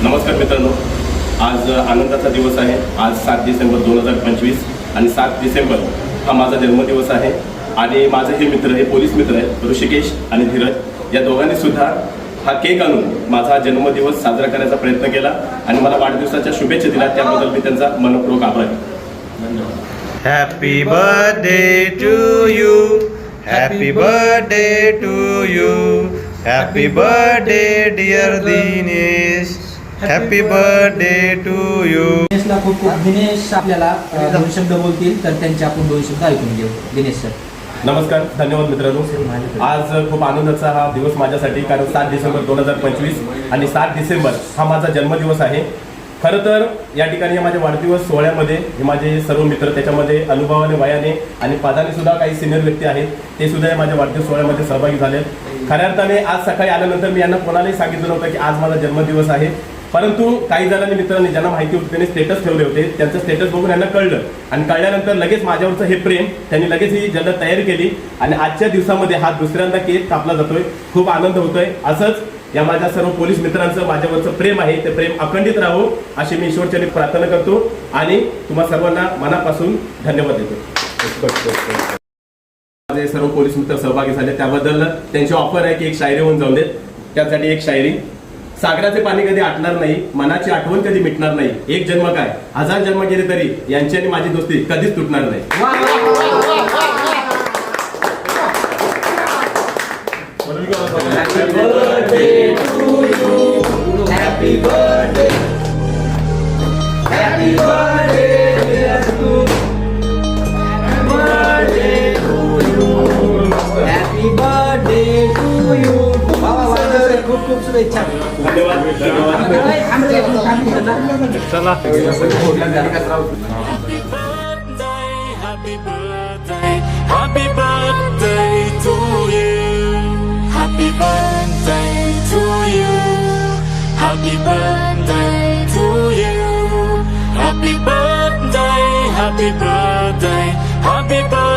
नमस्कार मित्रांनो, आज आनंदाचा दिवस आहे। आज 7 डिसेंबर 2025 आणि 7 डिसेंबर हा माझा जन्मदिवस आहे। आणि माझे हे मित्र, हे पोलीस मित्र आहेत, ऋषिकेश आणि धीरज, या दोघांनी सुद्धा हा केक आणून माझा जन्मदिवस साजरा करण्याचा प्रयत्न केला आणि मला वाढदिवसाच्या शुभेच्छा दिल्या। त्याबद्दल मी त्यांचा मनपूर्वक आभार आहे। धन्यवाद। Happy birthday to you. Happy birthday to you. Happy birthday dear Dinesh. Happy birthday to you. दिनेशला खूप खूप दिनेश आपल्याला दोन शब्द बोलतील तर त्यांचे आपण दोन शब्द ऐकून घेऊ। दिनेश सर। नमस्कार, धन्यवाद मित्रांनो। आज खूप आनंदाचा हा दिवस माझ्यासाठी, कारण 7 डिसेंबर 2025 आणि 7 डिसेंबर हा माझा जन्मदिवस आहे। खरं तर या ठिकाणी माझ्या वाढदिवस सोहळ्यामध्ये हे माझे सर्व मित्र, त्याच्यामध्ये अनुभवाने, वयाने आणि पदाने सुद्धा काही सिनियर व्यक्ती आहेत, ते सुद्धा या माझ्या वाढदिवस सोहळ्यामध्ये सहभागी झाले। खऱ्या अर्थाने आज सकाळी आल्यानंतर मी यांना कोणालाही सांगितलं नव्हतं की आज माझा जन्मदिवस आहे, परंतु काही जणांनी, मित्रांनी, ज्यांना माहिती होती त्यांनी स्टेटस ठेवले होते। त्यांचं स्टेटस बघून यांना कळलं आणि कळल्यानंतर लगेच माझ्यावरचं हे प्रेम त्यांनी लगेच ही जल्लोष तयारी केली आणि आजच्या दिवसामध्ये हा दुसऱ्यांदा केक कापला जातोय। खूप आनंद होतोय। असंच या माझ्या सर्व पोलीस मित्रांचं माझ्यावरचं प्रेम आहे, ते प्रेम अखंडित राहो अशी मी ईश्वरचरणी प्रार्थना करतो आणि तुम्हा सर्वांना मनापासून धन्यवाद देतो। माझे सर्व पोलीस मित्र सहभागी झाले त्याबद्दल त्यांची ऑफर आहे की एक शायरी होऊन जाऊन देत। त्यासाठी एक शायरी। सागराचे पाणी कधी आटणार नाही, मनाची आठवण कधी मिटणार नाही, एक जन्म काय 1000 जन्म गेले तरी यांची आणि माझी दोस्ती कधीच तुटणार नाही। Happy birthday, happy birthday to you. Happy birthday to you. खूप खूप शुभेच्छा। धन्यवाद। चला Happy birthday to you. Happy birthday to you. Happy birthday to you. Happy birthday, happy birthday, happy birthday.